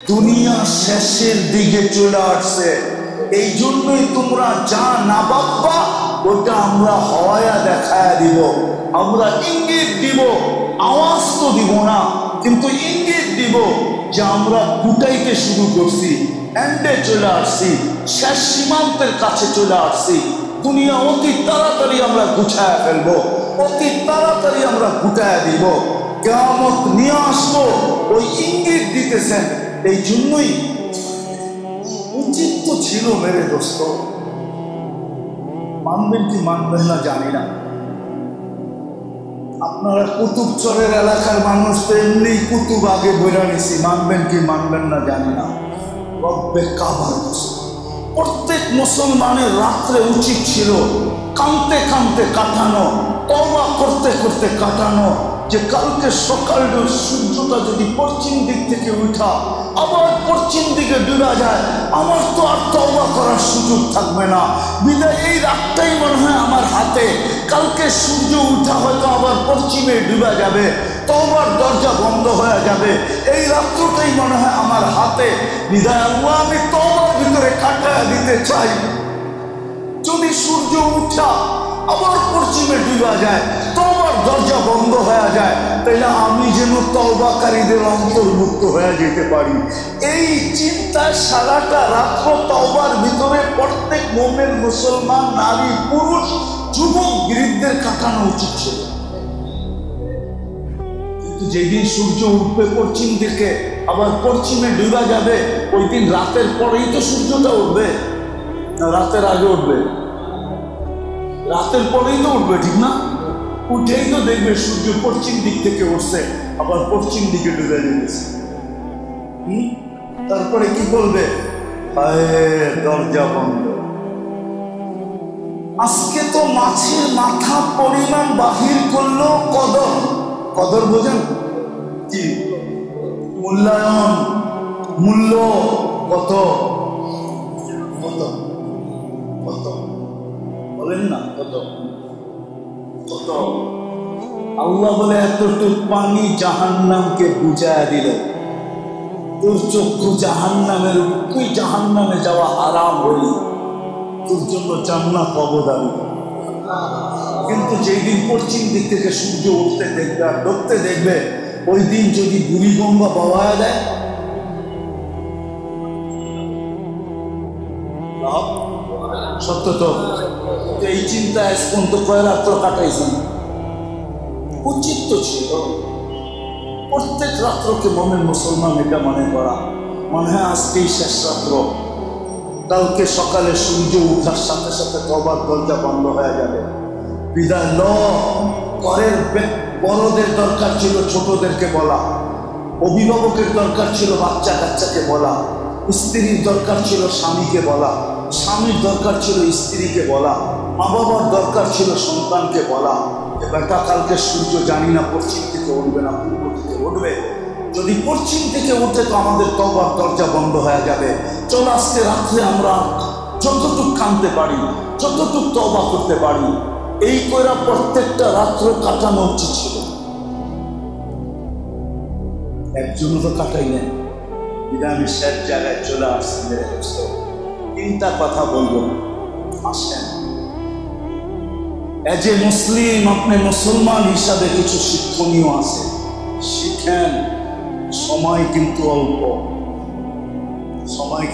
দুনিয়া শেষের দিকে চলে আসছে, এই জন্যই তোমরা যা না ভাববা ওটা আমরা হওয়া দেখায় দিব। আমরা ইঙ্গিত দিব, আওয়াজ তো দিব না, কিন্তু ইঙ্গিত দিব যে আমরা গুটাইতে শুরু করছি, এন্ডে চলে আসছি, শেষ সীমান্তের কাছে চলে আসছি। দুনিয়া অতি তাড়াতাড়ি আমরা গুছায় ফেলবো, অতি তাড়াতাড়ি আমরা গুটায় দিব, কিয়ামত নিয়ে আসবো, ওই ইঙ্গিত দিতেছেন। এই জন্যই উচিত তো ছিল মেরে দোস্ত, মানবেন কি মানবেন না জানি না। আপনারা কুতুবচরের এলাকার মানুষ তো এমনি কুতুব আগে বইরা নিছি, মানবেন কি মানবেন না জানি না। রব্বে কাবার প্রত্যেক মুসলমানের রাত্রে উচিত ছিল কাঁদতে কাঁদতে কাটানো, তওবা করতে করতে কাটানো, যে কালকে সকালে সূর্যটা যদি পশ্চিম দিক থেকে উঠা আবার পশ্চিম দিকে ডুবা যায়, আমার তো আর তওবা করার সুযোগ থাকবে না। বিদায় এই রাতটাই মনে হয় আমার হাতে, কালকে সূর্য উঠা হয়তো আবার পশ্চিমে ডুবা যাবে, তওবার দরজা বন্ধ হয়ে যাবে, এই রাত্রটাই মনে হয় আমার হাতে। বিদায় আল্লাহ আমি তওবার ভিতরে কাটায় দিতে চাই। যদি সূর্য উঠা আবার পশ্চিমে ডুবা যায়, তওবার দরজা বন্ধ হয়ে যায়, তাইলে আমি যেন তওবাকারীদের অন্তর্ভুক্ত হয়ে যেতে পারি। এই চিন্তায় সারাটা রাত্র তওবার ভিতরে প্রত্যেক মুমিন মুসলমান নারী পুরুষ যুবক বৃদ্ধের কাটানো উচিত ছিল। কিন্তু যেদিন সূর্য উঠবে পশ্চিম দিকে আবার পশ্চিমে ডুবা যাবে, ওই দিন রাতের পরেই তো সূর্যটা উঠবে, না রাতের আগে উঠবে? রাতের পরেই তো উঠবে, ঠিক না? উঠেই তো দেখবে সূর্য পশ্চিম দিক থেকে উঠছে, আবার পশ্চিম দিকে ডুবে যেতেছে। তারপরে কি বলবে? দরজা বন্ধ। আজকে তো মাছের মাথা পরিমাণ বাহির করলো কদর। কদর বোঝেন কি? মূল্যায়ন, মূল্য কত কত কত বলেন না, কত কত। আল্লাহ বলে এতটুক পানি জাহান্নামকে বুঝায় দিল, তোর চক্ষু জাহান্নামের, তুই জাহান্নামে যাওয়া হারাম হলি, তোর জন্য জান্নাত অবদান। কিন্তু যেই দিন পশ্চিম দিক থেকে সূর্য উঠতে দেখবে আর ডুবতে দেখবে, ওই দিন যদি বুড়ি গঙ্গা বাওয়া দেয়, সত্য তো। এই চিন্তা পর্যন্ত কয় রাত্র কাটাইছেন? উচিত তো ছিল প্রত্যেক রাত্রকে মুমিন মুসলমান এটা মনে করা, মনে হয় আজকেই শেষ রাত্র, কালকে সকালে সূর্য উঠার সাথে সাথে তওবার দরজা বন্ধ হয়ে যাবে। বিদায় ল। ঘরের বড়দের দরকার ছিল ছোটদেরকে বলা, অভিভাবকের দরকার ছিল বাচ্চা কাচ্চাকে বলা, স্ত্রীর দরকার ছিল স্বামীকে বলা, স্বামীর দরকার ছিল স্ত্রীকে বলা, মা বাবার দরকার ছিল সন্তানকে বলা, বেটা কালকে সূর্য জানি না পশ্চিম থেকে উঠবে না পূর্ব থেকে উঠবে, যদি পশ্চিম থেকে উঠে তো আমাদের তওবার দরজা বন্ধ হয়ে যাবে। চল আজকে রাত্রে আমরা যতটুক কাঁদতে পারি, যতটুক তওবা করতে পারি, এই কইরা প্রত্যেকটা রাত্র কাটানো উচিত ছিল। একজনও তো কাটাই নেই। আমি শেষ জায়গায় চলে আসছি। তিনটা কথা বলবো, আসেন। এজ এ মুসলিম, আপনি মুসলমান হিসাবে কিছু শিক্ষণীয় আছে, শিখেন। সময় কিন্তু অল্প, সময়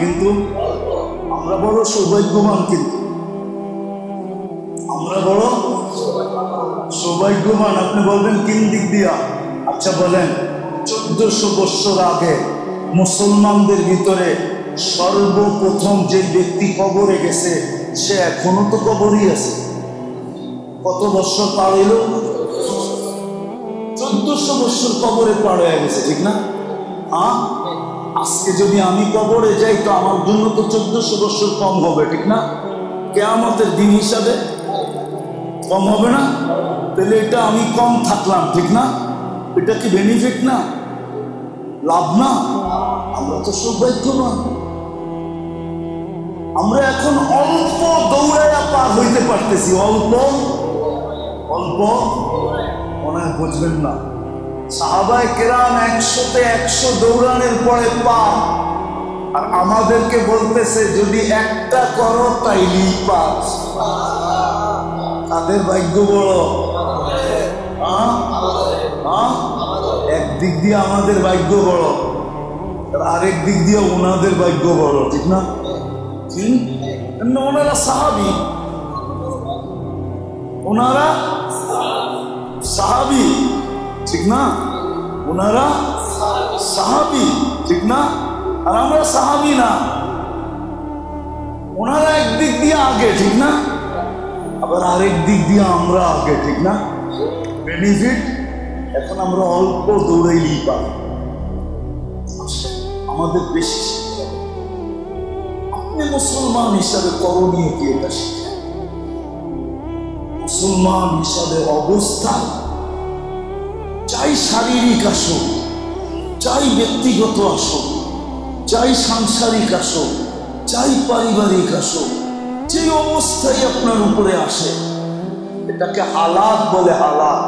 কিন্তু আমরা বড় সৌভাগ্যবান, কিন্তু আমরা বড় সৌভাগ্যবান। আপনি বলবেন কোন দিক দিয়া? আচ্ছা বলেন, 1400 বছর আগে মুসলমানদের ভিতরে সর্বপ্রথম যে ব্যক্তি কবরে গেছে, সে এখনো তো কবরই আছে। কত বছর পার হইল? 1400 বছর কবরে পার হয়ে গেছে, ঠিক না? আজকে যদি আমি কবরে যাই তো আমার জন্য তো 1400 বছর কম হবে, ঠিক না? কিয়ামতের দিন হিসাবে কম হবে না? তাহলে এটা আমি কম থাকলাম, ঠিক না? এটা কি বেনিফিট না? লাভ না? আমরা তো সৌভাগ্যবান। আমরা এখন অল্প দৌড়াইয়া পার হইতে পারতেছি, অল্প অল্প। মনে হয় বুঝবেন না, সাহাবায়ে কেরাম 100-তে 100 দৌড়ানোর পরে পার, আর আমাদেরকে বলতেছে যদি একটা করো তাইলেই পার। তাদের ভাগ্য বড়। একদিক দিয়ে আমাদের ভাগ্য বড়, আরেক দিক দিয়ে ওনাদের ভাগ্য বড়, ঠিক না? ওনারা সাহাবী, ওনারা সাহাবী, ঠিক না? ওনারা সাহাবী, ঠিক না? আর আমরা সাহাবী না। ওনারা একদিক দিয়ে আগে, ঠিক না? আবার আরেক দিক দিয়ে আমরা আগে, ঠিক না? বেনিফিট এখন আমরা অল্প দৌড়াইলেই পাই, আমাদের বেশি। আপনি মুসলমান হিসাবে করণীয় কি এটা শিখেন। মুসলমান হিসাবে অবস্থা, চাই শারীরিক আসুক, চাই ব্যক্তিগত আসুক, চাই সাংসারিক আসুক, চাই পারিবারিক আসুক, যে অবস্থায় আপনার উপরে আসে এটাকে হালাত বলে। হালাত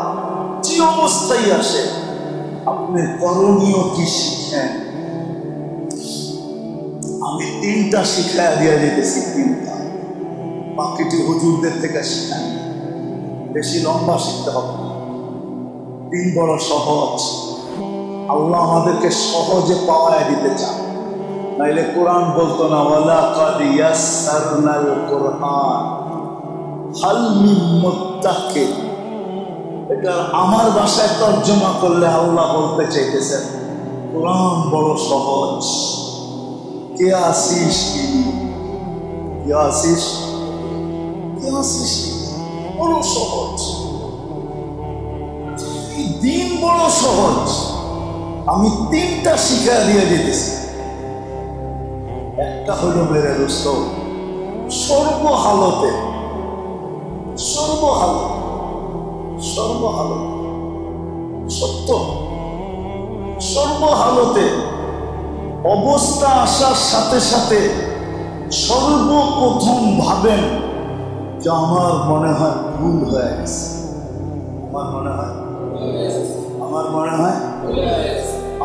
যে অবস্থায় আসে আপনি করণীয় কি শিখেন। আমি 3টা শিখাইয়া দিয়ে যেতেছি, 3টা, বাকিটি হুজুরদের থেকে শিখাই, বেশি লম্বা শিখতে হবে না। 3 বড় সহজ। আল্লাহ আমাদেরকে সহজে পাওয়ায় দিতে চান, নাইলে কোরআন বলতো না ওয়ালাকাদ ইয়াসসারনাল কুরআন হাল মিন মুত্তাকিন। এটা আমার ভাষায় তর্জমা করলে আল্লাহ বলতে চাইতেছেন কোরআন বড় সহজ। কে আসিস কি, কে আসিস, কে আসিস বড় সহজ। এই দিন বড় সহজ। আমি 3টা শিক্ষা দিয়ে দিতেছি। একটা হলো মেরে দোস্ত, সর্বহালতে, সর্বহালতে, সর্বহালতে সত্য, সর্বহালতে অবস্থা আসার সাথে সাথে সর্বপ্রথম ভাবেন যে আমার মনে হয় ভুল হয়ে গেছে, আমার মনে হয়, আমার মনে হয়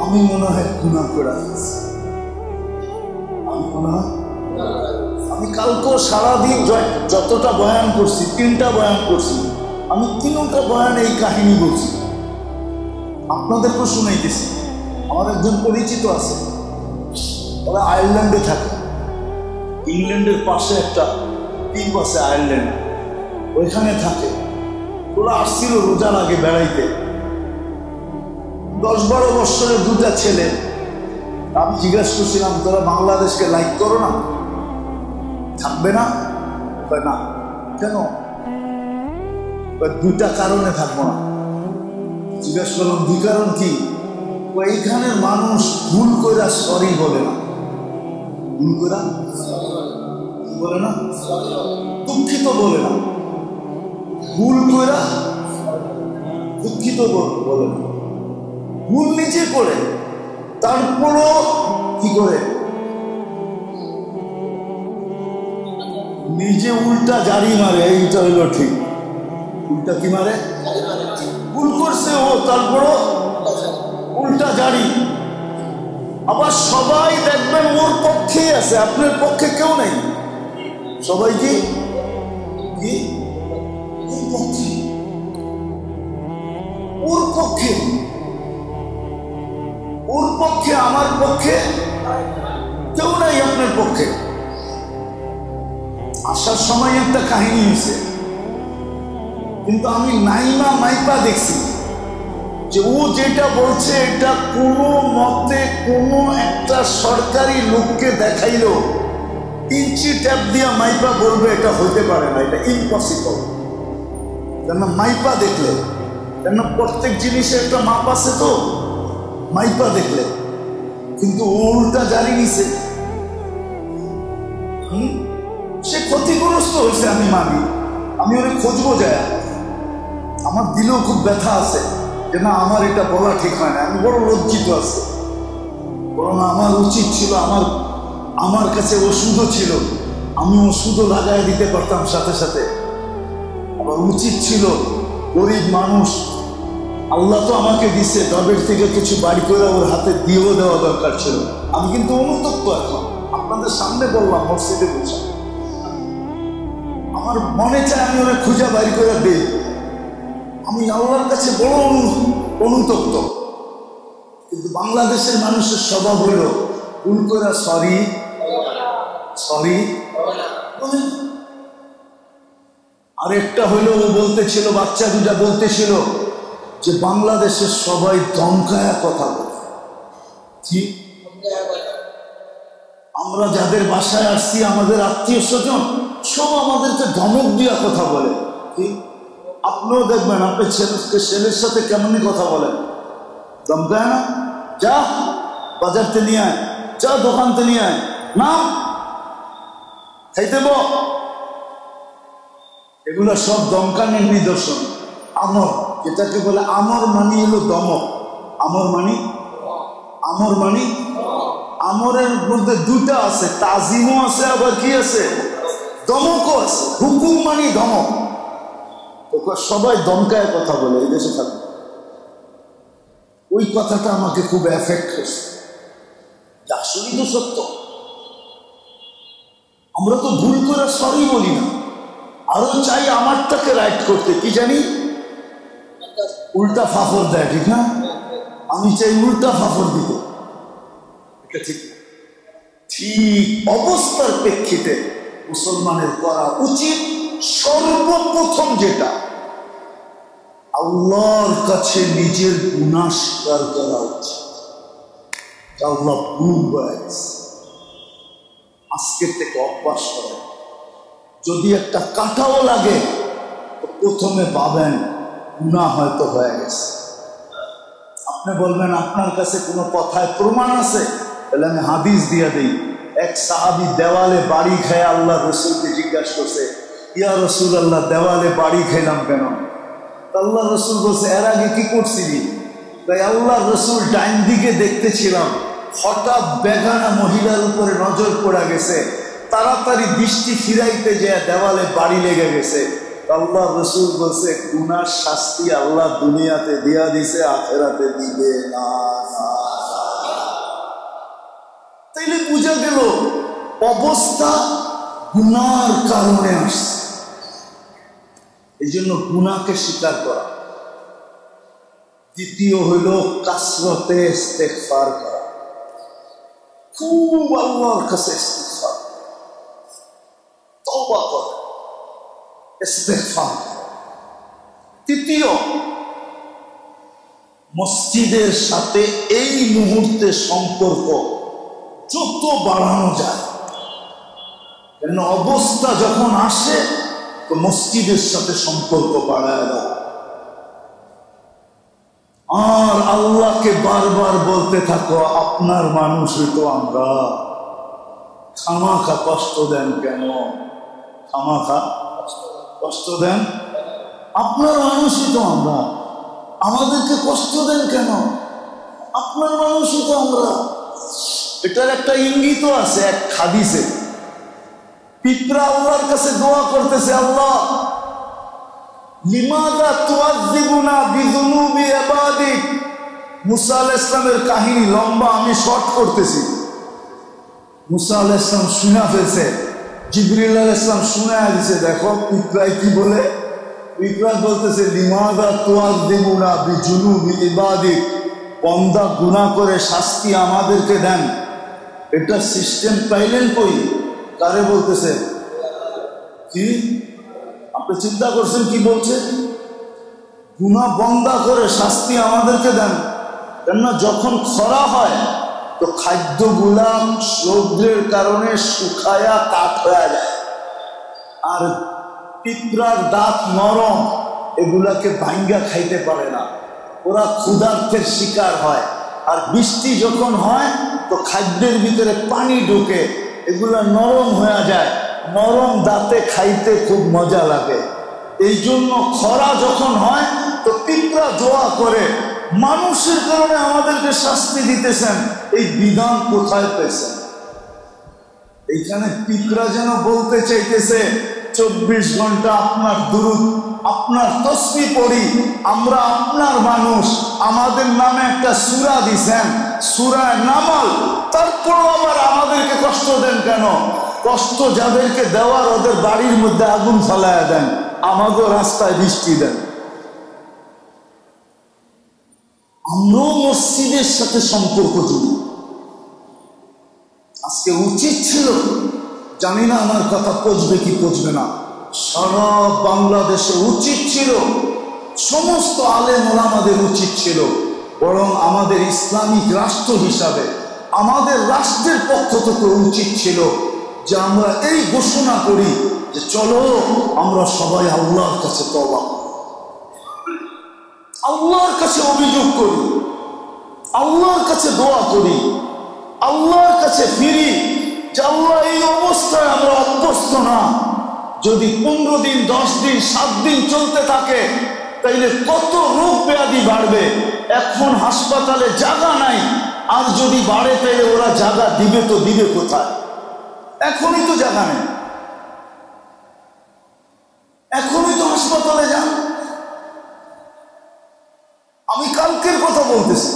আমি মনে হয় গুনাহ করে ফেলেছি, আমি মনে হয়। আমি কালকে সারাদিন যতটা বয়ান করছি, 3টা বয়ান করছি, আমি 3টা বয়ান এই কাহিনী বলছি, আপনাদেরকেও শুনাইতেছি। আমার একজন পরিচিত আছে, ওরা আয়ারল্যান্ডে থাকে, ইংল্যান্ডের পাশে একটা দ্বীপ আছে আয়ারল্যান্ড, ওইখানে থাকে। ওরা আসছিল রোজার আগে বেড়াইতে, 10-12 বছরের 2টা ছেলে। আমি জিজ্ঞাসা করছিলাম তোরা বাংলাদেশকে লাইক করো না, থাকবে না? না। কেন? 2টা কারণে থাকবো না। জিজ্ঞাসা করলাম 2 কারণ কি? এইখানের মানুষ ভুল করে সরি বলে না, ভুল করে বলে না, দুঃখিত বলে না, ভুল করে দুঃখিত বলে না, ভুল নিজে করে তারপরও কি করে নিজে উল্টা জারি মারে। এইটা হইল ঠিক, উল্টা কি মারে, ভুল করছে ও তারপরও উল্টা জারি। আবার সবাই দেখবেন ওর পক্ষেই আছে, আপনার পক্ষে কেউ নেই, সবাই কি ওর পক্ষে, ওর পক্ষে, আমার পক্ষে কেউ নাই, আপনার পক্ষে। আসার সময় একটা কাহিনী হয়েছে, কিন্তু আমি নাইমা মাইপা দেখছি যে ও যেটা বলছে এটা কোনো মতে কোনো একটা সরকারি লোককে দেখাইলো 3 ইঞ্চি ট্যাপ দিয়া মাইপা বলবে এটা হইতে পারে না, এটা ইম্পসিবল। কেন মাইপা দেখলে, কেন প্রত্যেক জিনিসের একটা মাপ আছে তো, মাইপা দেখলে। কিন্তু উল্টা জারি নিছে, সে ক্ষতিগ্রস্ত হয়েছে, আমি মানি। আমি ওরে খুঁজবো যায়, আমার দিলেও খুব ব্যথা আছে যে না আমার এটা বলা ঠিক হয় না, আমি বড় লজ্জিত আছি। বরং আমার উচিত ছিল, আমার কাছে ওষুধও ছিল, আমি ওষুধও লাগাই দিতে পারতাম সাথে সাথে। আবার উচিত ছিল গরিব মানুষ আল্লাহ তো আমাকে দিছে, দবের থেকে কিছু বাড়ি করে ওর হাতে দিয়েও দেওয়া দরকার ছিল। আমি কিন্তু অনুতপ্ত এখন, আপনাদের সামনে বললাম মসজিদে বসে, আমার মনে চায় আমি ওরা খুঁজে বাড়ি করে দিই। আমি আল্লাহর কাছে বড় অনুতপ্ত, কিন্তু বাংলাদেশের মানুষের স্বভাব হলো ভুল করে সরি সরি। আরেকটা হইলো ও বলতেছিল, বাচ্চা দুটা বলতেছিল যে বাংলাদেশের সবাই দমকায়া কথা বলে। ঠিক, আমরা যাদের বাসায় আসছি, আমাদের আত্মীয় স্বজন সব আমাদেরকে ধমক দিয়া কথা বলে। ঠিক, আপনিও দেখবেন আপনি ছেলের সাথে কেমনই কথা বলেন, দমকায় না? যা বাজারতে নিয়ে আয়, যা দোকানতে নিয়ে আয়, না খাইতে বল। এগুলো সব দমকানের নিদর্শন। আমর, যেটাকে বলে আমর মানি হলো দমক। আমর মানি, আমর মানি, আমরের মধ্যে দুটা আছে, তাজিমও আছে আবার কি আছে, দমকও আছে। হুকুম মানি দমক। সবাই দমকায় কথা বলে এই দেশে থাকবে। ওই কথাটা আমাকে খুব এফেক্ট করছে, আসলেই তো সত্য। আমরা তো ভুল করে সরি বলি না, আরো চাই আমারটাকে রাইট করতে। কি জানি উল্টা ফাফর দেয়, ঠিক না? আমি চাই উল্টা ফাফর দিতে, এটা ঠিক। ঠিক অবস্থার প্রেক্ষিতে মুসলমানের করা উচিত সর্বপ্রথম যেটা, আল্লাহর কাছে নিজের গুনাহ স্বীকার করা উচিত। আল্লাহ ভুল হয়েছে, আজকের থেকে অভ্যাস করে। যদি একটা কাঁটাও লাগে তো প্রথমে ভাবেন গুনাহ হয়তো হয়ে গেছে। আপনি বলবেন আপনার কাছে কোনো কথায় প্রমাণ আছে, তাহলে আমি হাদিস দিয়ে দিই। এক সাহাবী দেওয়ালে বাড়ি খেয়ে আল্লাহ রসুলকে জিজ্ঞাসা করছে, ইয়া রসুল আল্লাহ, দেওয়ালে বাড়ি খেলাম কেন? আল্লাহ রসুল বলছে, এর আগে কি করছিলি? তাই আল্লাহ রসুল ডাইন দিকে দেখতেছিলাম, হঠাৎ বেগানা মহিলার উপরে নজর পড়ে গেছে, তাড়াতাড়ি দৃষ্টি ফিরাইতে যে দেওয়ালে বাড়ি লেগে গেছে। আল্লাহ রসুল বলছে, গুনার শাস্তি আল্লাহ দুনিয়াতে দিয়া দিছে, আখেরাতে দিবে না। তাইলে বুঝা গেল অবস্থা গুনার কারণে আসছে। এই জন্য গুনাহকে স্বীকার করা। দ্বিতীয় হইল কাসরতে ইস্তেগফার করা, খুব আল্লাহর কাছে ইস্তেগফার, তওবা করা, ইস্তেগফার। তৃতীয়, মসজিদের সাথে এই মুহূর্তে সম্পর্ক যত বাড়ানো যায়, কেন অবস্থা যখন আসে তো মসজিদের সাথে সম্পর্ক বাড়ায় দাও। আর আল্লাহকে বারবার বলতে থাকো, আপনার মানুষই তো আমরা, খামাখা কষ্ট দেন কেন? খামাখা কষ্ট দেন, আপনার মানুষই তো আমরা, আমাদেরকে কষ্ট দেন কেন? আপনার মানুষই তো আমরা। এটার একটা ইঙ্গিত আছে এক হাদিসে। পিঁপড়া আল্লাহর কাছে দোয়া করতেছে, আল্লাহ লিমাযা তুআযযিবুনা বিযুনুবি ইবাদিক। মুসা আলাইহিস সালামের কাহিনী লম্বা, আমি শর্ট করতেছি। মুসা আলাইহিস সালাম শুনে ফেলছে, জিবরিল আলাইহিস সালাম শুনায়া দিছে। দেখো পিঁপড়ায় কি বলে, পিঁপড়া বলতেছে, লিমাযা তুআযযিবুনা বিযুনুবি ইবাদিক, বান্দা গুনাহ করে শাস্তি আমাদেরকে দেন। এটা সিস্টেম পাইলেন কই? কারে বলতেছে? কি আপনি চিন্তা করছেন কি বলছে? গুনাহ বন্দা করে শাস্তি আমাদেরকে দেন। কেননা যখন খরা হয় তো খাদ্যগুলা রৌদ্রের কারণে শুকায়া কাঠ হয়ে যায়, আর পিঁপড়ার দাঁত নরম, এগুলাকে ভাঙ্গা খাইতে পারে না, ওরা ক্ষুধার্থের শিকার হয়। আর বৃষ্টি যখন হয় তো খাদ্যের ভিতরে পানি ঢোকে, এগুলা নরম হয়ে যায়, নরম দাঁতে খাইতে খুব মজা লাগে। এই জন্য খরা যখন হয় তো পিঁপড়া দোয়া করে, মানুষের কারণে আমাদেরকে শাস্তি দিতেছেন, এই বিধান কোথায় পেয়েছেন? এইখানে পিঁপড়া যেন বলতে চাইতেছে 24 ঘন্টা আপনার দুরূদ আপনার তসবিহ পড়ি, আমরা আপনার মানুষ, আমাদের নামে একটা সূরা দিছেন, সূরা নামাল, তারপরও আবার আমাদেরকে কষ্ট দেন কেন? কষ্ট যাদেরকে দেওয়ার ওদের বাড়ির মধ্যে আগুন ফেলায়া দেন, আমাদের রাস্তায় বৃষ্টি দেন। আমরাও মসজিদের সাথে সম্পর্ক জুড়ি। আজকে উচিত ছিল, জানি না আমার কথা পচবে কি পচবে না, সারা বাংলাদেশে উচিত ছিল, সমস্ত আলেম ওলামাদের উচিত ছিল, বরং আমাদের ইসলামিক রাষ্ট্র হিসাবে আমাদের রাষ্ট্রের পক্ষ থেকে উচিত ছিল যে আমরা এই ঘোষণা করি যে চলো আমরা সবাই আল্লাহর কাছে তওবা করি, আল্লাহর কাছে অভিযোগ করি, আল্লাহর কাছে দোয়া করি, আল্লাহর কাছে ফিরি যে আল্লাহ এই অবস্থায় আমরা অভ্যস্ত না। যদি 15 দিন 10 দিন 7 দিন চলতে থাকে তাইলে কত রোগ ব্যাধি বাড়বে। এখন হাসপাতালে জায়গা নাই, আর যদি বাড়ে তাইলে ওরা জায়গা দিবে তো দিবে কোথায়? এখনই তো জায়গা নেই, এখনই তো হাসপাতালে যান। আমি কালকের কথা বলতেছি,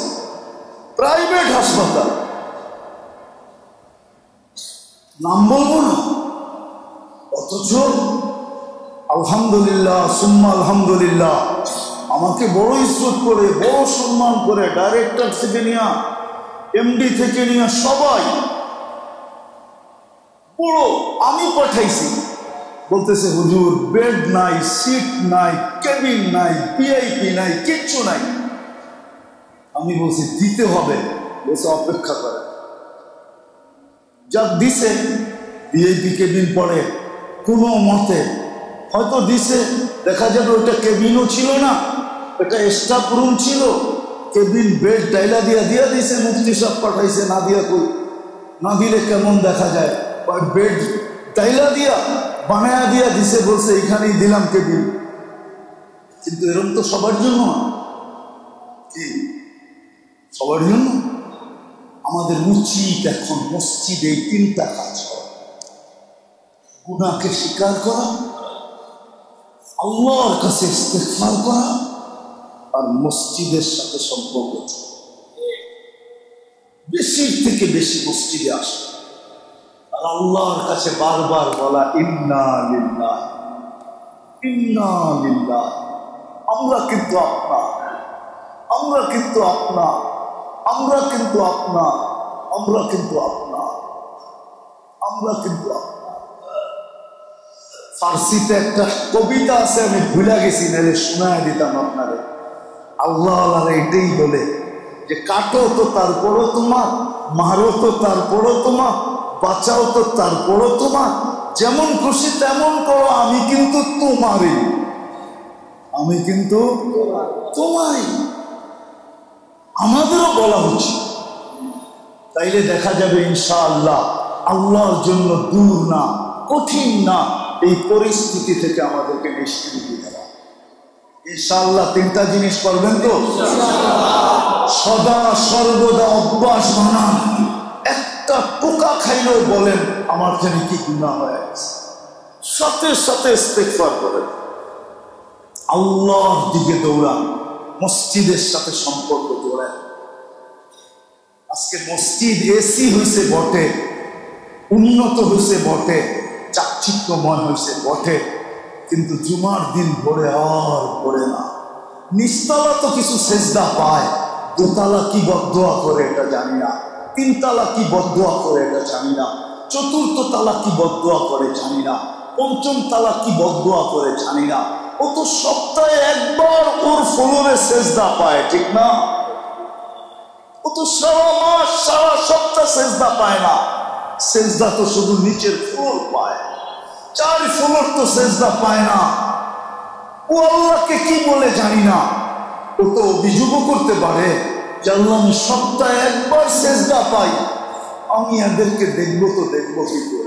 প্রাইভেট হাসপাতাল, নাম বলবো না, অথচ আলহামদুলিল্লাহ সুম্মা আলহামদুলিল্লাহ আমাকে বড় ইজ্জত করে, বড় সম্মান করে, ডাইরেক্টর থেকে নিয়ে এমডি থেকে নিয়ে সবাই বড়, আমি পাঠাইছি, বলতেছে হুজুর বেড নাই, সিট নাই, কেবিন নাই, ভিআইপি নাই, কিচ্ছু নাই। আমি বলছি দিতে হবে, বলছে অপেক্ষা করে। যা দিছে ভিআইপি কেবিন পরে কোনো মতে হয়তো দিছে, দেখা যাবে ওইটা কেবিনও ছিল না, এটা স্টাফ রুম ছিল, কেবিন বেড ডাইলা দিয়া দিছে, মুফতি সাহেব পাঠাইছে, না দিয়া কই, না দিলে কেমন দেখা যায়, বেড ডাইলা দিয়া বানায়া দিয়া দিছে, বলছে এখানেই দিলাম কেবিন। কিন্তু এরকম তো সবার জন্য না, কি সবার জন্য? আমাদের উচিত এখন মসজিদে এই 3টা কাজ করা: গুনাহকে স্বীকার করা, আল্লাহর কাছে ইস্তেগফার করা, আর মসজিদের সাথে সম্পর্ক বেশি থেকে বেশি মসজিদে আসা, আর আল্লাহর কাছে বারবার বলা ইন্না লিল্লাহ ইন্না লিল্লাহ। আমরা কিন্তু আপনার, আমরা কিন্তু আপনার, আমরা কিন্তু আপনার, আমরা কিন্তু আপনার, আমরা কিন্তু আপনার। ফার্সিতে একটা কবিতা আছে, আমি ভুলে গেছি, নাহলে শোনায় দিতাম আপনারে। আল্লাহ আল্লাহ এটাই বলে যে কাটো তো তারপরও তোমার, মারো তো তারপরও তোমার, বাঁচাও তো তারপরও তোমার, যেমন খুশি তেমন করো, আমি কিন্তু তোমারই, আমি কিন্তু তোমারই। আমাদেরও বলা উচিত, তাইলে দেখা যাবে ইনশাআল্লাহ আল্লাহর জন্য দূর না, কঠিন না এই পরিস্থিতি থেকে আমাদেরকে নিষ্কৃতি দেওয়া। ইনশাআল্লাহ 3টা জিনিস করবেন তো, সদা সর্বদা অভ্যাস বানান। একটা টোকা খাইলেও বলেন আমার জানি কি গুনাহ হয়ে গেছে, সাথে সাথে ইস্তেগফার করেন, আল্লাহর দিকে দৌড়ান, মসজিদের সাথে সম্পর্ক জোড়ায়। আজকে মসজিদ এসি হয়েছে বটে, উন্নত হয়েছে বটে, চাকচিক্যময় হয়েছে বটে, কিন্তু জুমার দিন ভরে আর ভরে না। নিচতলা তো কিছু সেজদা পায়, দোতলা কি বদদোয়া করে এটা জানি না, 3 তলা কি বদদোয়া করে এটা জানি না, 4র্থ তলা কি বদদোয়া করে জানি না, 5ম তলা কি বদদোয়া করে জানি না। ও তো সপ্তাহে একবার ওর ফ্লোরে সেজদা পায়, ঠিক না? ও তো সারা মাস সারা সপ্তাহ সেজদা পায় না, সেজদা তো শুধু নিচের ফ্লোর পায়, 4 ফ্লোর তো সেজদা পায় না। ও আল্লাহকে কি বলে জানি না। ও তো অভিযোগও করতে পারে যে আল্লাহ আমি সপ্তাহে একবার সেজদা পাই, আমি এদেরকে দেখবো তো দেখবো কি করে।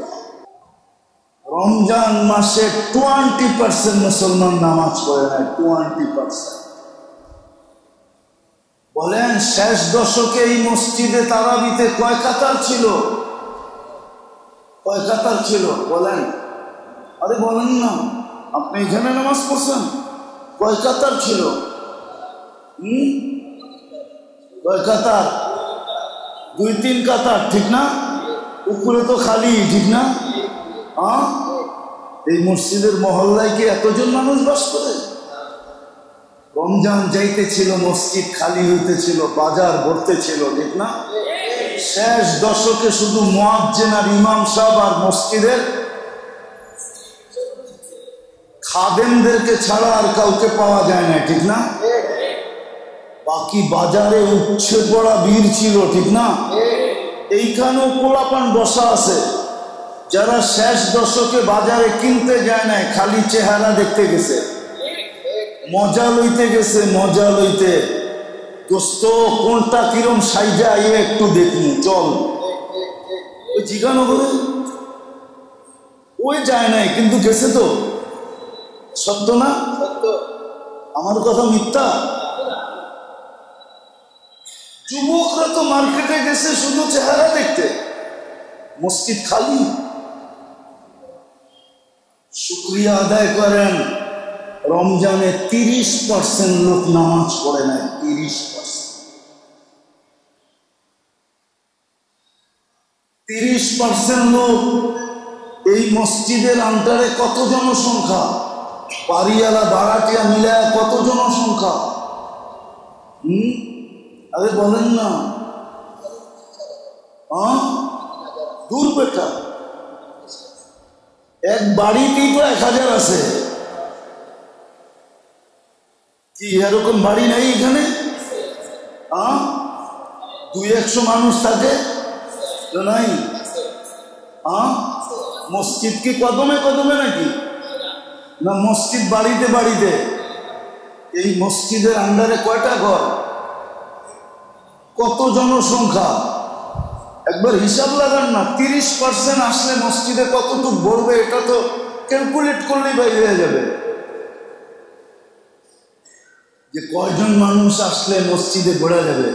রমজান মাসে 20% মুসলমান নামাজ পড়ে না, 20%। বলেন শেষ দশকে এই মসজিদে তারাবিতে কয় কাতার ছিল? কয় কাতার ছিল বলেন? আরে বলেন না, আপনি এখানে নামাজ পড়ছেন? কয় কাতার ছিল? কয় কাতার? 2-3 কাতার, ঠিক না? উপরে তো খালি, ঠিক না? এই মসজিদের মহল্লায় কি এতজন মানুষ বাস করে? রমজান যাইতেছিল, মসজিদ খালি হইতেছিল, বাজার ভরতেছিল, ঠিক না? শেষ দশকে শুধু মুয়াজ্জিন আর ইমাম সাহেব আর মসজিদের খাদেমদেরকে ছাড়া আর কাউকে পাওয়া যায় না, ঠিক না? বাকি বাজারে উচ্ছে পড়া ভিড় ছিল, ঠিক না? এইখানেও পোলাপান বসা আছে, যারা শেষ দশকে বাজারে কিনতে যায় না, খালি চেহারা দেখতে গেছে, মজা লইতে গেছে, মজা লইতে। দোস্ত কোনটা কিরম সাইজা আইয়ে একটু দেখুন, চল। ওই জিজ্ঞানো করে ওই যায় নাই, কিন্তু গেছে তো। সত্য না? আমার কথা মিথ্যা? যুবকরা তো মার্কেটে গেছে শুধু চেহারা দেখতে, মসজিদ খালি। শুকরিয়া আদায় করেন, রমজানে 30% লোক নামাজ পড়ে নাই। 30% লোক। এই মসজিদের আন্ডারে কত জনসংখ্যা? বাড়িওয়ালা ভাড়াটিয়া মিলায় কত জনসংখ্যা? আরে বলেন না। দূর বেটা, এক বাড়িতেই তো 1000 আছে। কি এরকম বাড়ি নাই এখানে? 200-100 মানুষ থাকে তো নাই? মসজিদ কি কদমে কদমে নাকি? না মসজিদ বাড়িতে বাড়িতে। এই মসজিদের আন্ডারে কয়টা ঘর? কত জনসংখ্যা? একবার হিসাব লাগান না। 30% আসলে মসজিদে কতটুকু ভরবে, এটা তো ক্যালকুলেট করলেই বাইরে হয়ে যাবে যে কয়জন মানুষ আসলে মসজিদে ভরা যাবে,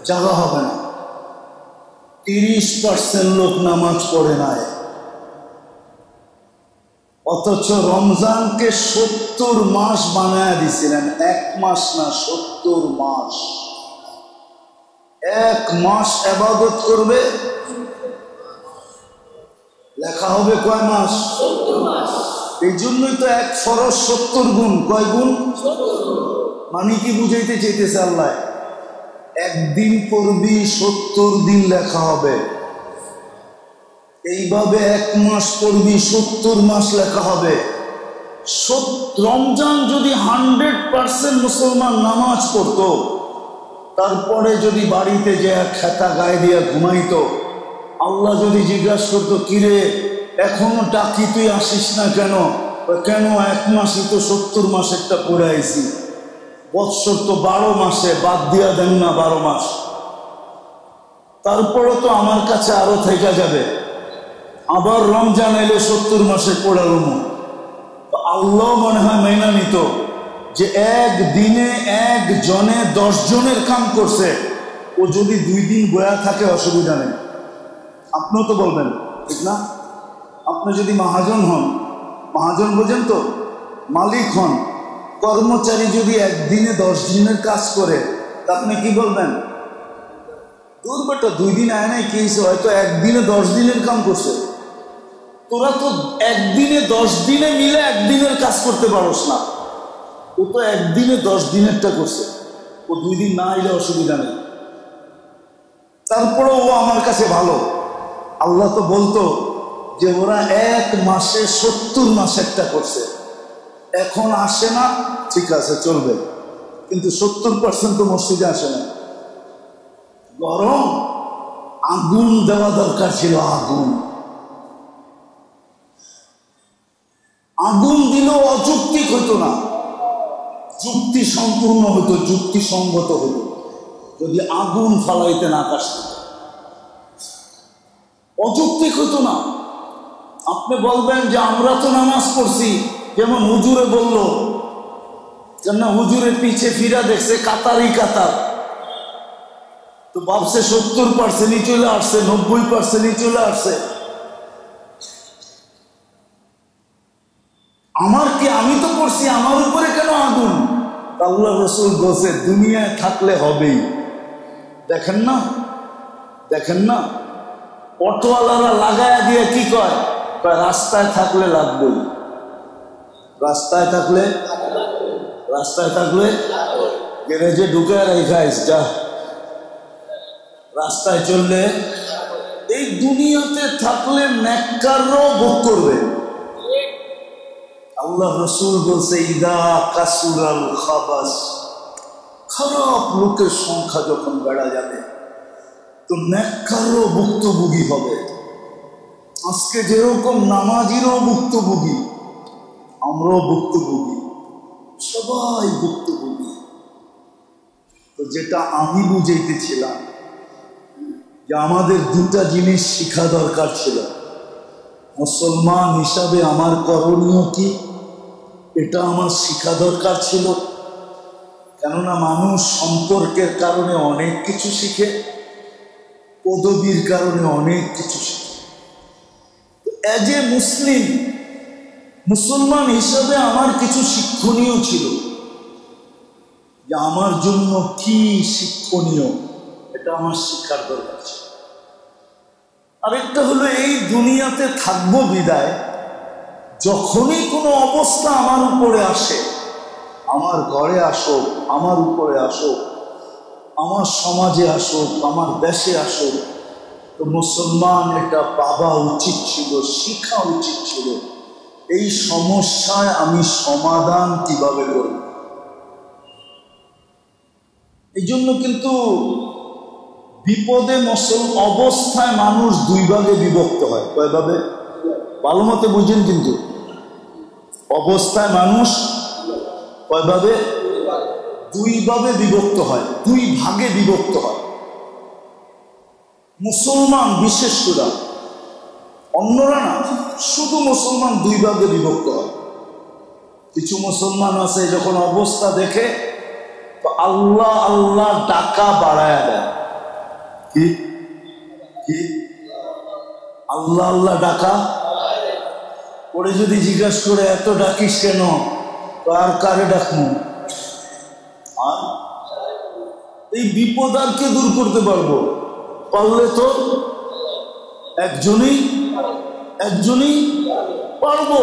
জায়গা হবে না। 30% লোক নামাজ পড়ে নাই। অথচ রমজানকে 70 মাস বানায় দিছিলেন। 1 মাস না, 70 মাস। 1 মাস ইবাদত করবে, লেখা হবে কয় মাস? 70 মাস। এই জন্যই তো 1 ফরজ 70 গুণ। কয় গুণ? 70 গুণ। মানে কি বুঝাইতে চাইতেছে আল্লাহ? একদিন পড়বি, 70 দিন লেখা হবে। এইভাবে 1 মাস পড়বি, 70 মাস লেখা হবে। রমজান যদি 100% মুসলমান নামাজ পড়তো, তারপরে যদি বাড়িতে যে খেতা গায়ে দিয়া ঘুমাইতো, আল্লাহ যদি জিজ্ঞাসা করতো, কিরে এখনো ডাকি তুই আসিস না কেন? কেন? 1 মাসই তো 70 মাসেরটা পড়ে আইছি। বৎসর তো 12 মাসে, বাদ দিয়া দেন না 12 মাস। তারপরে তো আমার কাছে আরো থেকে যাবে। আবার রমজান এলে 70 মাসে পড়ালো। আল্লাহ মনে হয় মেনা নিত যে একদিনে 1 জনে 10 জনের কাম করছে, ও যদি 2 দিন বয়া থাকে অসুবিধা নেই। আপনিও তো বলবেন, ঠিক না? আপনি যদি মহাজন হন, মহাজন বোঝেন তো, মালিক হন, কর্মচারী যদি একদিনে 10 দিনের কাজ করে, তা আপনি কি বলবেন? দূর বেটা, 2 দিন আয় নাই, কি হয়তো একদিনে 10 দিনের কাম করছে। তোরা তো একদিনে 10 দিনে মিলে একদিনের কাজ করতে পারোস না। ও তো একদিনে 10 দিনেরটা করছে। ও 2 দিন না এলে অসুবিধা নেই। তারপরে ও আমার কাছে ভালো। আল্লাহ তো বলতো যে ওরা 1 মাসে 70 মাসেরটা করছে। এখন আসে না, ঠিক আছে চলবে, কিন্তু 70% তো মসজিদে আসে না। গরম, আগুন দেওয়া দরকার ছিল। আগুন দিলেও অযৌক্তিক হতো না, যুক্তি সম্পূর্ণ হতো, যুক্তিসঙ্গত হতো। যদি আগুন ফালাইতে না আসত, অযৌক্তিক হতো না। আপনি বলবেন যে আমরা তো নামাজ পড়ছি, যেমন হুজুরে বলল যে না, হুজুরের পিছে ফিরা দেখছে কাতারই কাতার, তো ভাবছে 70% চলে আসছে, 90% চলে আসছে। আমার কি, আমি তো করছি হয়েছি, আমার উপরে কেন আগুন? আল্লাহ রসুল বলছে দুনিয়ায় থাকলে হবেই। দেখেন না, দেখেন না, অটোওয়ালারা লাগায় দিয়ে কি কয়, রাস্তায় থাকলে লাগবেই, রাস্তায় থাকলে, রাস্তায় থাকলে গ্যারেজে ঢুকে রেখাইস যা, রাস্তায় চললে। এই দুনিয়াতে থাকলে নেককাররাও ভোগ করবে। আল্লাহ রসুল বলছে ইদা কাসুরাল খাবাস, খারাপ লোকের সংখ্যা যখন বেড়া যাবে তো নেককারও ভুক্তভোগী হবে। আজকে যেরকম নামাজিরও ভুক্তভোগী, আমরাও ভুক্তভোগী, সবাই ভুক্তভোগী। তো যেটা আমি বুঝাইতেছিলাম যে আমাদের দুটা জিনিস শিখা দরকার ছিল। মুসলমান হিসাবে আমার করণীয় কি, এটা আমার শিখা দরকার ছিল। কেননা মানুষ সম্পর্কের কারণে অনেক কিছু শিখে, পদবীর কারণে অনেক কিছু শিখে। এজ এ মুসলিম, মুসলমান হিসাবে আমার কিছু শিক্ষণীয় ছিল, যে আমার জন্য কি শিক্ষণীয় এটা আমার শিক্ষার দরকার ছিল। আরেকটা হলো এই দুনিয়াতে থাকবো বিদায়, যখনই কোনো অবস্থা আমার উপরে আসে, আমার ঘরে আসুক, আমার উপরে আসুক, আমার সমাজে আসুক, আমার দেশে আসুক, তো মুসলমান এটা পাওয়া উচিত ছিল, শিখা উচিত ছিল এই সমস্যায় আমি সমাধান কিভাবে করব। এই জন্য কিন্তু বিপদে অবস্থায় মানুষ দুই ভাগে বিভক্ত হয়। কয় ভাবে? ভালো মতো বুঝেন। কিন্তু অবস্থায় মানুষ কয় ভাবে? দুই ভাবে বিভক্ত হয়, দুই ভাগে বিভক্ত হয়। মুসলমান বিশেষ করে, অন্যরা না, শুধু মুসলমান দুই ভাগে বিভক্ত হয়। কিছু মুসলমান আছে যখন অবস্থা দেখে তো আল্লাহ আল্লাহ ডাকা বাড়ায় দেয়। কি কি আল্লাহ আল্লাহ ডাকা পরে যদি জিজ্ঞাসা করে এত ডাকিস কেন, আর কারে ডাকমু? আর এই বিপদ আর কে দূর করতে পারবো? পারলে তো একজনই পারবো।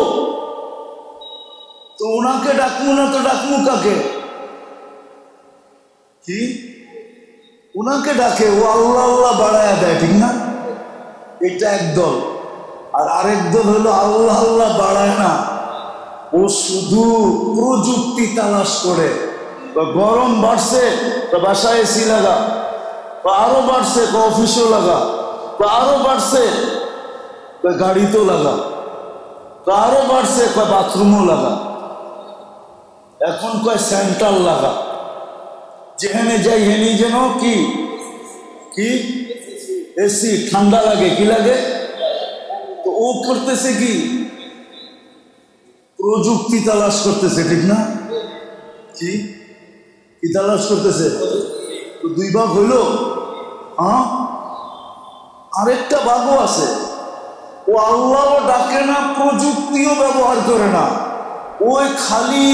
তো ওনাকে ডাকমু না তো ডাকমু কাকে? কি ওনাকে ডাকে, ও আল্লাহ আল্লাহ বাড়ায় দেয়, ঠিক না? এটা একদল। আর আরেক দল হলো আল্লাহ আল্লাহ বাড়ায় না, ও শুধু প্রযুক্তি তালাশ করে। গরম বাড়ছে তো বাসায় এসি লাগা, আরো বাড়ছে তো অফিসও লাগা, আরো বাড়ছে তো গাড়িতেও লাগা, আরো বাড়ছে বাথরুমও লাগা, এখন কয় সেন্ট্রাল লাগা। যেখানে যাই হেনি যেন কি কি এসি, ঠান্ডা লাগে, কি লাগে? তো ও করতেছে কি? প্রযুক্তি তালাশ করতেছে, ঠিক না? কি কি তালাশ করতেছে? তো দুই ভাগ হইল। হ্যাঁ, আরেকটা ভাগও আছে, ও আল্লাহও ডাকে না, প্রযুক্তিও ব্যবহার করে না, ওই খালি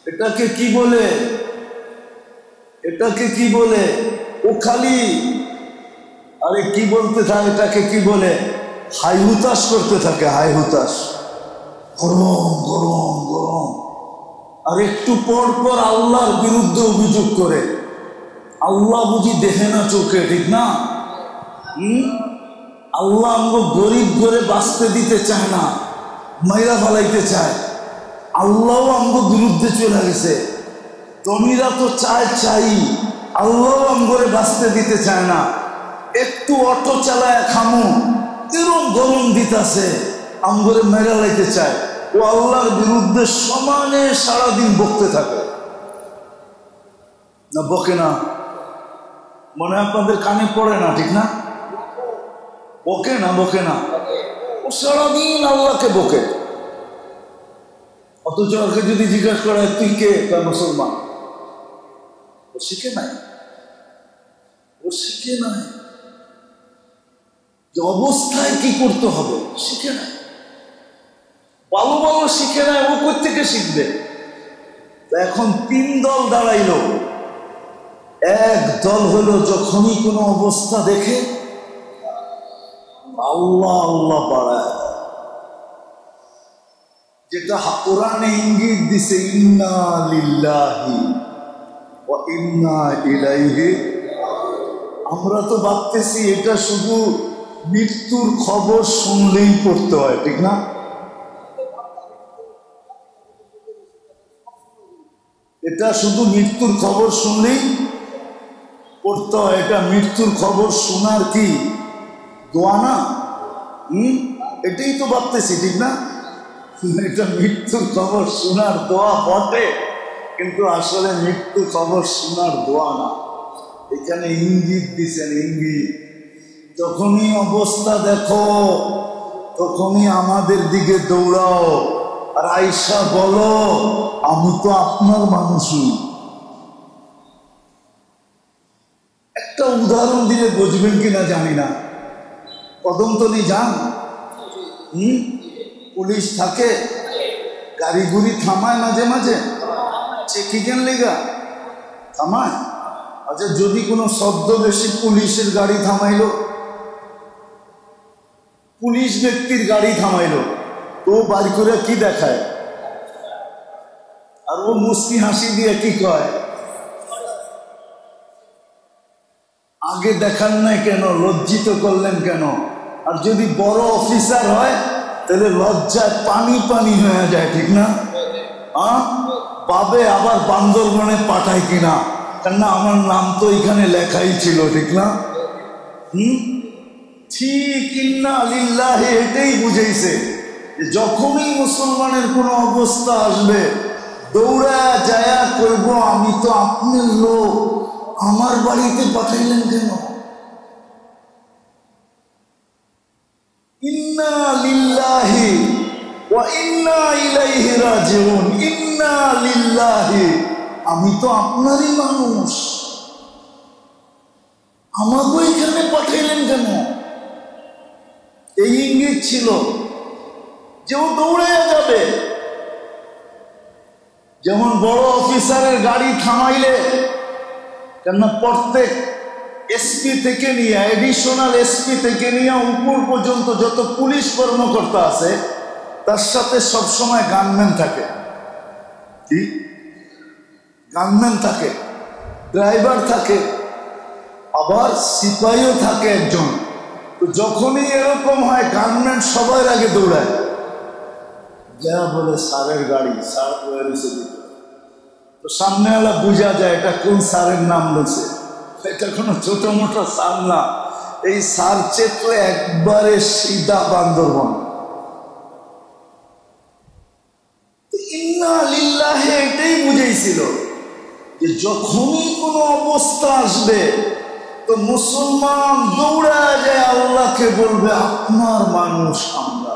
এটাকে কি বলে, এটাকে কি বলে, ও খালি আরে কি বলতে থাকে, এটাকে কি বলে, হাই হুতাশ করতে থাকে, হাই হুতাশ, গরম গরম গরম। আর একটু পর পর আল্লাহর বিরুদ্ধে অভিযোগ করে, আল্লাহ বুঝি দেখে না চোখে, ঠিক না? আল্লাহ আমগো গরিব করে বাঁচতে দিতে চায় না, মাইরা ফালাইতে চায়। আল্লাহও আমগো বিরুদ্ধে চলে গেছে। ধনীরা তো চাই, আল্লাহও আমগরে বাঁচতে দিতে চায় না। একটু অটো চালায় খামু, এরকম গরম দিতেছে, আমগরে মেরা লাইতে চায়। ও আল্লাহর বিরুদ্ধে সমানে সারাদিন বকতে থাকে। না বকে না? মনে আপনাদের কানে পড়ে না, ঠিক না? বকে না, বকে না? ও সারাদিন আল্লাহকে বকে। অথচ ওকে যদি জিজ্ঞাসা করা তুই কে, তার মুসলমান, ও শিখে নাই, ও শিখে নাই যে অবস্থায় কি করতে হবে, শিখে নাই। ভালো ভালো শিখে নেয়, ও কোত্থেকে শিখবে? এখন তিন দল দাঁড়াইলো। এক দল হলো যখনই কোনো অবস্থা দেখে আল্লাহ আল্লাহ বাড়ায়, যেটা কোরআনে ইঙ্গিত দিছে ইন্না লিল্লাহি ওয়া ইন্না ইলাইহি। আমরা তো ভাবতেছি এটা শুধু মৃত্যুর খবর শুনলেই পড়তে হয়, ঠিক না? এটা শুধু মৃত্যুর খবর শুনলেই পড়তে হয়। এটা মৃত্যুর খবর শোনার কি দোয়া না? এটাই তো ভাবতেছি, ঠিক না? এটা মৃত্যুর খবর শোনার দোয়া বটে, কিন্তু আসলে মৃত্যুর খবর শোনার দোয়া না। এখানে ইঙ্গিত দিচ্ছেন, ইঙ্গিত। যখনই অবস্থা দেখো তখনই আমাদের দিকে দৌড়াও, আর আয়েশা বলো আমি তো আপনার মানুষই। একটা উদাহরণ দিলে বুঝবেন কিনা জানি না। কদমতলী যান, পুলিশ থাকে, গাড়ি গুড়ি থামায় মাঝে মাঝে, চেকিংয়ের লেগা থামায়। আচ্ছা, যদি কোনো ছদ্মবেশী পুলিশের গাড়ি থামাইলো, পুলিশ ব্যক্তির গাড়ি থামাইলো, তো বাড়ি করে কি দেখায়? আর ও মুস্কি হাসি দিয়ে কি কয়? আগে দেখান নাই কেন? লজ্জিত করলেন কেন? আর যদি বড় অফিসার হয় তাহলে লজ্জায় পানি পানি হয়ে যায়, ঠিক না? পাবে আবার বান্দরবনে পাঠায় কিনা, কেননা আমার নাম তো এখানে লেখাই ছিল, ঠিক না? ঠিক ইন্না লিল্লাহি এটাই বুঝাইছে যে যখনই মুসলমানের কোনো অবস্থা আসবে দৌড়া যায়া করব আমি তো আপনার লোক, আমার বাড়িতে পাঠাইলেন কেন? ইন্না লিল্লাহি ওয়া ইন্না ইলাইহি রাজিউন। ইন্না লিল্লাহি, আমি তো আপনারই মানুষ, আমাকে এখানে পাঠাইলেন কেন? এই ইঙ্গিত ছিল যে ও দৌড়ে যাবে। যেমন বড় অফিসারের গাড়ি থামাইলে, কেননা প্রত্যেক এসপি থেকে নিয়ে এডিশনাল এসপি থেকে নিয়ে উপর পর্যন্ত যত পুলিশ কর্মকর্তা আছে তার সাথে সবসময় গানম্যান থাকে। কি গানম্যান থাকে, ড্রাইভার থাকে, আবার সিপাহীও থাকে একজন। তো যখনই এরকম হয় গানম্যান সবার আগে দৌড়ায়, যা বলে স্যারের গাড়ি, স্যার রয়েছে। তো সামনেওয়ালা বোঝা যায় এটা কোন স্যারের নাম রয়েছে, এটা কোনো ছোট মোটো স্যার না। এই স্যার চেপলে একবারে সিধা বান্দরবন। ইন্না লিল্লাহি এটাই বুঝাইছিল যে যখনই কোনো অবস্থা আসবে তো মুসলমান দৌড়া যায় আল্লাহকে বলবে আপনার মানুষ আমরা,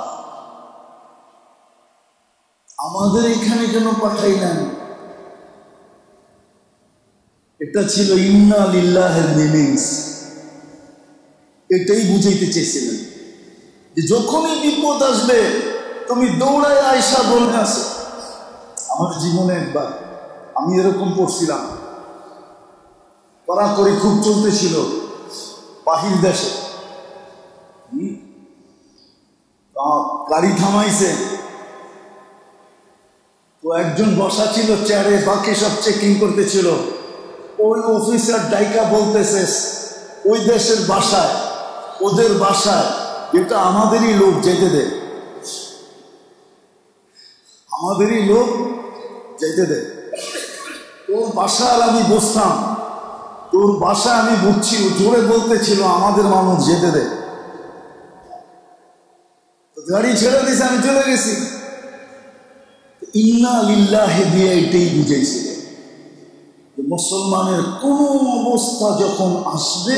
আমাদের এখানে কেন পাঠাইলেন? এটা ছিল ইন্না লিল্লাহির মিনিংস। এটাই বুঝাইতে চেয়েছিলেন যে যখনই বিপদ আসবে তুমি দৌড়ায় আয়েশা বলে আসো। আমার জীবনে একবার আমি এরকম পড়ছিলাম, কড়াকড়ি খুব চলতেছিল বাহির দেশে, গাড়ি থামাইছে, তো একজন বসা ছিল চেয়ারে, বাকি সব চেকিং করতেছিল। ওই অফিসার ডাইকা বলতেছে ওই দেশের ভাষায়, ওদের ভাষায়, যেটা আমাদেরই লোক যেতে দে, আমাদেরই লোক যেতে দে। তোর ভাষা আর আমি বুঝতাম, তোর ভাষা আমি বুঝছি, জোরে বলতেছিল আমাদের মানুষ যেতে দে। গাড়ি ছেড়ে দিয়েছে, আমি চলে গেছি। ইন্না লিল্লাহি দিয়ে এটাই বুঝাইছিল যে মুসলমানের কোন অবস্থা যখন আসবে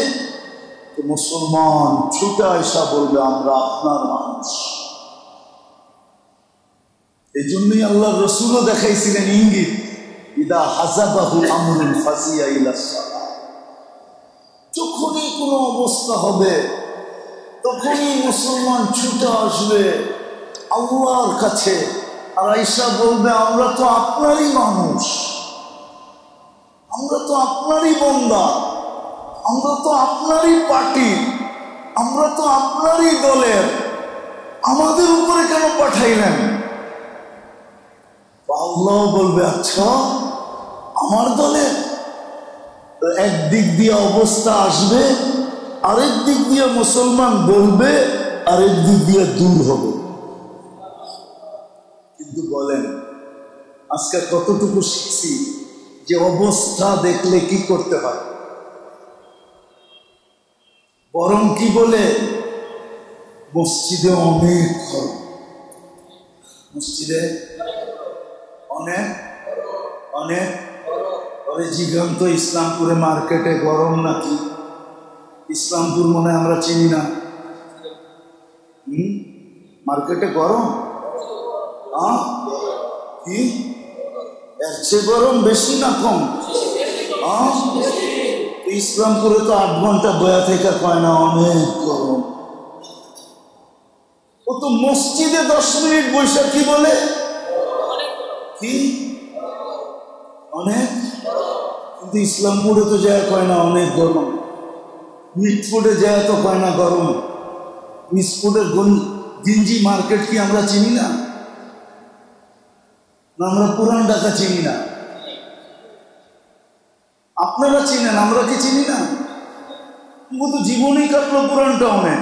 তো মুসলমান ছুটে আইসা বলবে আমরা আপনার মানুষ। এই জন্যই আল্লাহ রসুলও দেখাইছিলেন ইঙ্গিত, ইদা হাজাবাহু আমরুন ফাজিয়া ইলাস সালাহ। যখনই কোনো অবস্থা হবে তখনই মুসলমান ছুটে আসবে আল্লাহর কাছে। আর আয়েশা বলবে আমরা তো আপনারই মানুষ, আমরা তো আপনারই বান্দা, আমরা তো আপনারই পার্টি, আমরা তো আপনারই দলের, আমাদের উপরে কেন পাঠাইলেন? আল্লাহ বলবে আচ্ছা আমার দলের। একদিক দিয়ে অবস্থা আসবে, আরেক দিক দিয়ে মুসলমান বলবে, আরেক দিক দিয়ে দূর হবে। কিন্তু বলেন আজকে কতটুকু শিখছি যে অবস্থা দেখলে কি করতে হয়। বরং কি বলে মসজিদে অনেক গরম, মসজিদে অনেক অনেক পরে জিগান্ত ইসলামপুরে মার্কেটে গরম নাকি? ইসলামপুর মনে আমরা চিনি না, মার্কেটে গরম কি? এর চেয়ে গরম বেশি না কম? ইসলামপুরে তো 8 ঘন্টা বয়া থেকে কয় না অনেক গরম। ও তো মসজিদে 10 মিনিট বৈশা কি বলে কি অনেক, কিন্তু ইসলামপুরে তো যায় কয় না অনেক গরম। মিটফুটে যায় তো কয় না গরম। মিটফুটের গিঞ্জি মার্কেট কি আমরা চিনি না? আমরা পুরান ঢাকা চিনি না? আপনারা চিনেন, আমরা কি চিনি না? তো জীবনই কাটলো পুরান টাউনে।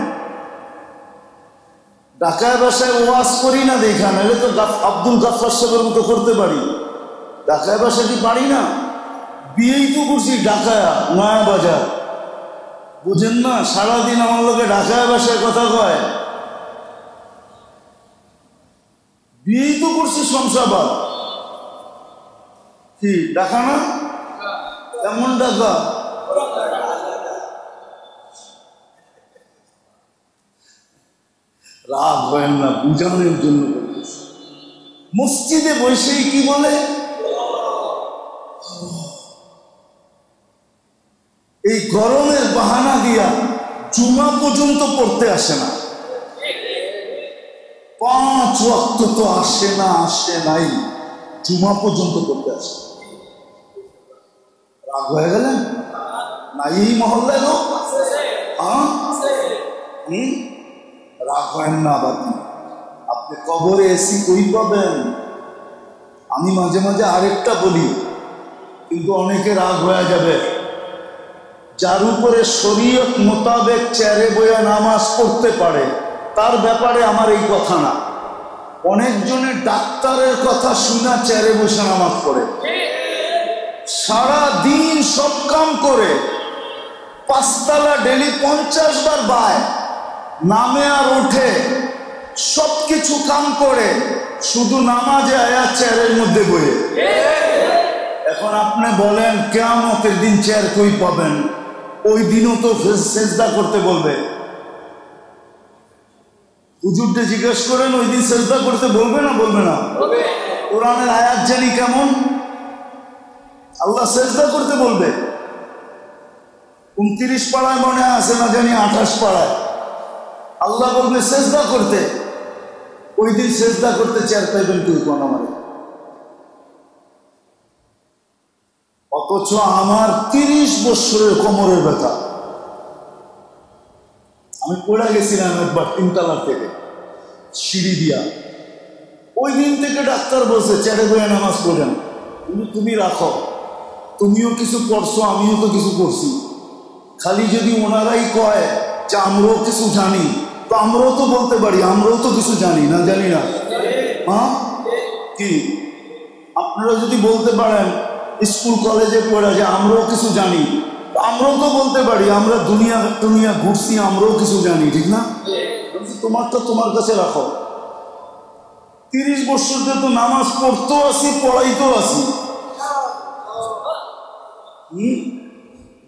ঢাকায় বাসায় ওয়াজ করি না দেখা, নাহলে তো আব্দুল গাফফার সাহেবের মতো করতে পারি। ঢাকায় বাসায় কি পারি না? বিয়েই তো করছি ঢাকায়, নয়া বাজার, বুঝেন না? সারাদিন আমার লোকে ঢাকায় বাসায় কথা কয়। বিয়েই তো করছি শমশাবাদ, কি ঢাকা না? কেমন ঢাকা? রাগ হয় না, বুঝানোর জন্য বলতেছি। মসজিদে বসেই কি বলে এই গরমের বাহানা দিয়া জুমা পর্যন্ত পড়তে আসে না। 5 ওয়াক্ত তো আসে না, আসে নাই, জুমা পর্যন্ত পড়তে আসে। রাগ হয়ে গেলেন না? এই মহল্লায় লোক রাগ হয় না বাকি। আপনি কবরে এসি কই পাবেন? আমি মাঝে মাঝে আরেকটা বলি, কিন্তু অনেকে রাগ হয়ে যাবে। যার উপরে শরীয়ত মোতাবেক চেয়ারে বইয়া নামাজ পড়তে পারে তার ব্যাপারে আমার এই কথা না। অনেকজনের ডাক্তারের কথা শুনা চেয়ারে বসে নামাজ পড়ে, সারা দিন সব কাম করে, 5 তলা ডেলি 50 বার বায়, নামে আর উঠে, সবকিছু কাম করে, শুধু নামাজে আয়া চেয়ারের মধ্যে বয়ে। এখন আপনি বলেন কিয়ামতের দিন চেয়ার কই পাবেন? ওই দিনও তো সেজদা করতে বলবে। হুজুরকে জিজ্ঞেস করেন ওই দিন সেজদা করতে বলবে না? বলবে না? কোরআনের আয়াত জানি কেমন, আল্লাহ সেজদা করতে বলবে। 29 পাড়ায় মনে আছে না জানি 28 পাড়ায় আল্লাহ বলবে সেজদা করতে। ওই দিন সেজদা করতে চেয়ার পাইবেন কেউ কোন আমাদের? অথচ আমার 30 বছরের কোমরের ব্যথা। আমি পড়ে গেছিলাম একবার 3 তলা থেকে সিঁড়ি দিয়া। ওই দিন থেকে ডাক্তার বলছে চেয়ারে বয়ে নামাজ পড়েন, কিন্তু তুমি রাখো, তুমিও কিছু করছো, আমিও তো কিছু করছি। খালি যদি ওনারাই কয় যে আমরাও কিছু জানি, তো আমরাও তো বলতে পারি আমরাও তো কিছু জানি না, জানি না? হ্যাঁ কি আপনারা যদি বলতে পারেন স্কুল কলেজে পড়ে যে আমরাও কিছু জানি, আমরাও তো বলতে পারি আমরা দুনিয়া ঘুরছি, আমরাও কিছু জানি, ঠিক না? তোমারটা তোমার কাছে রাখো। 30 বছর ধরে তো নামাজ পড়তেও আছি, পড়াইতেও আছি।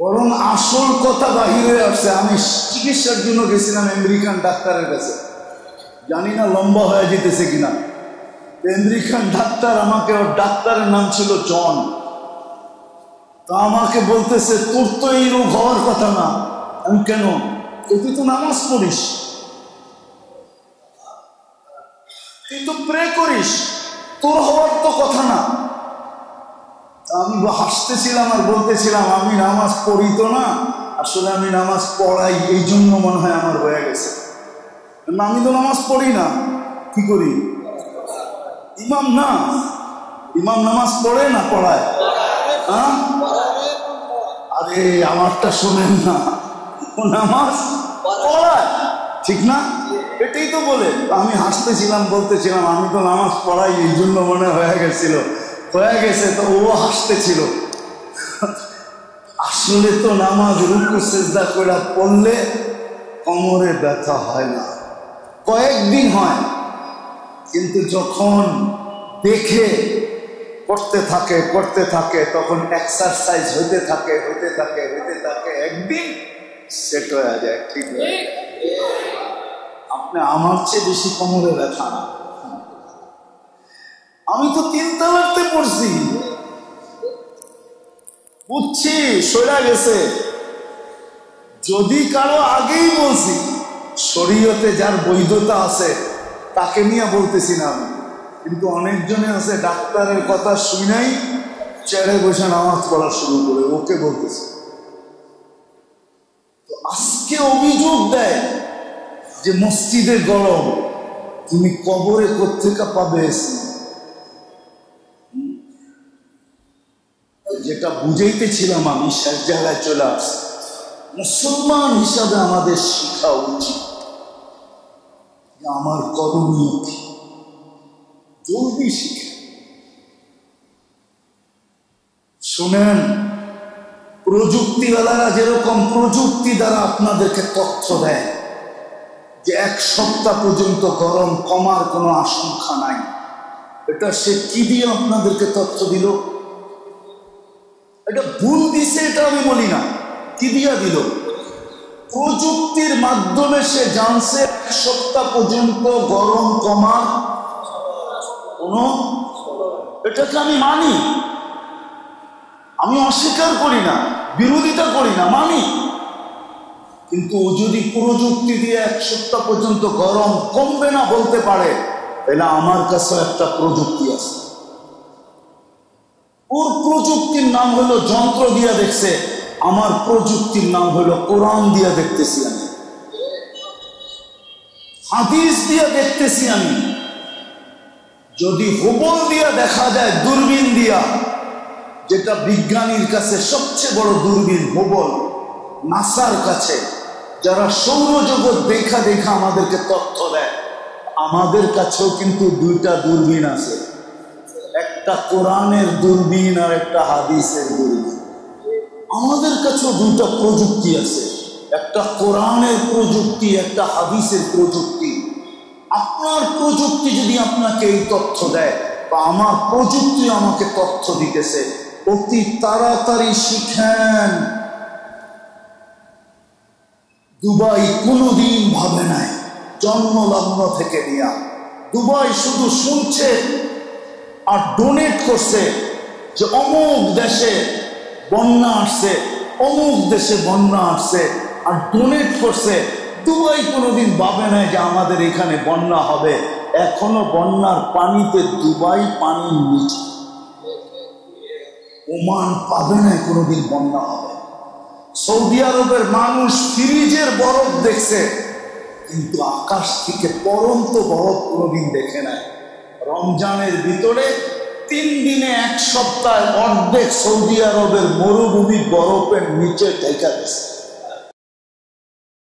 বরং আসল কথা বাহিরে আসছে। আমি চিকিৎসার জন্য গেছিলাম আমেরিকান ডাক্তারের কাছে, জানি না লম্বা হয়ে যেতেছে কিনা। আমেরিকান ডাক্তার আমাকে, ওর ডাক্তারের নাম ছিল জন, তা আমাকে বলতেছে তোর তো এই রোগ হওয়ার কথা না। আমি কেন? তুই তো নামাজ পড়িস। তুই তো প্রে করিস, তোর হওয়ার তো কথা না। আমি হাসতেছিলাম আর বলতেছিলাম আমি নামাজ পড়ি তো না, আসলে আমি নামাজ পড়াই, এই জন্য মনে হয় আমার হয়ে গেছে। আমি তো নামাজ পড়ি না, কি করি? ইমাম না, ইমাম নামাজ পড়ে না পড়ায়? হ্যাঁ, আরে আমারটা শোনেন না, ও নামাজ পড়ায়, ঠিক না? এটাই তো বলে। আমি হাসতেছিলাম, বলতেছিলাম আমি তো নামাজ পড়াই, এই জন্য মনে হয়ে গেছিল, হয়ে গেছে। তো ও হাসতেছিল। আসলে তো নামাজ রুকু সিজদা করে পড়লে কোমরে ব্যথা হয় না, কয়েকদিন হয়, কিন্তু যখন দেখে করতে থাকে তখন এক্সারসাইজ হইতে থাকে, একদিন সেট হয়ে যায়, ঠিক আছে? আপনি আমার চেয়ে বেশি কোমরে ব্যথা না। আমি তো 3 তালাতে পড়ছি, বুঝছি, সরা গেছে। যদি কারো আগেই বলছি, শরীয়তে যার বৈধতা আছে তাকে নিয়ে বলতেছি না আমি, কিন্তু অনেকজনে আছে ডাক্তারের কথা শুনেই চেয়ারে বসে নামাজ পড়া শুরু করে, ওকে বলতেছি। তো আজকে অভিযোগ দেয় যে মসজিদে গরম, তুমি কবরে কোত্থেকে পাবে? যেটা বুঝাইতেছিলাম আমি শেষ জায়গায় চলে আসছি। মুসলমান হিসাবে আমাদের শিখা উচিত আমার করণীয় কি, জলদি শিখে। শুনেন, প্রযুক্তিওয়ালারা যেরকম প্রযুক্তি দ্বারা আপনাদেরকে তথ্য দেয় যে 1 সপ্তাহ পর্যন্ত গরম কমার কোনো আশঙ্কা নাই, এটা সে কি দিয়ে আপনাদেরকে তথ্য দিল? এটা ভুল দিছে, এটা আমি বলি না, কি দিয়া দিল? প্রযুক্তির মাধ্যমে সে জানছে 1 সপ্তাহ পর্যন্ত গরম কমার কোনো, এটাকে আমি মানি, আমি অস্বীকার করি না, বিরোধিতা করি না, মানি। কিন্তু ও যদি প্রযুক্তি দিয়ে 1 সপ্তাহ পর্যন্ত গরম কমবে না বলতে পারে, তাহলে আমার কাছে একটা প্রযুক্তি আছে। ওর প্রযুক্তির নাম হলো যন্ত্র দিয়া দেখছে, আমার প্রযুক্তির নাম হলো কোরআন দিয়া দেখতেছি আমি, হাদিস দিয়া দেখতেছি আমি। যদি হুবল দিয়া দেখা যায়, দূরবীন দিয়া, যেটা বিজ্ঞানীর কাছে সবচেয়ে বড় দূরবীন হুবল, নাসার কাছে, যারা সৌরজগৎ দেখা আমাদেরকে তথ্য দেয়, আমাদের কাছেও কিন্তু 2টা দূরবীন আছে, একটা কোরআনের দূরবীন আর একটা হাদিসের দূরবীন। আমাদের কাছেও 2টা প্রযুক্তি আছে, একটা কোরআনের প্রযুক্তি, একটা হাদিসের প্রযুক্তি। আপনার প্রযুক্তি যদি আপনাকে এই তথ্য দেয়, বা আমার প্রযুক্তি আমাকে তথ্য দিতেছে, অতি তাড়াতাড়ি শিখেন। দুবাই কোনোদিন ভাবে নাই, জন্মলগ্ন থেকে নিয়া দুবাই শুধু শুনছে আর ডোনেট করছে যে অমুক দেশে বন্যা আসছে, অমুক দেশে বন্যা আসছে, আর ডোনেট করছে। দুবাই কোনোদিন ভাবে নাই যে আমাদের এখানে বন্যা হবে। এখনো বন্যার পানিতে দুবাই পানির নিচে, ওমান পাবে না কোনোদিন বন্যা হবে। সৌদি আরবের মানুষ ফ্রিজের বরফ দেখছে, কিন্তু আকাশ থেকে পরন্ত বরফ কোনোদিন দেখে নাই। রমজানের ভিতরে 3 দিনে 1 সপ্তাহে অর্ধেক সৌদি আরবের মরুভূমি বরফের নিচে ঢেকে গেছে।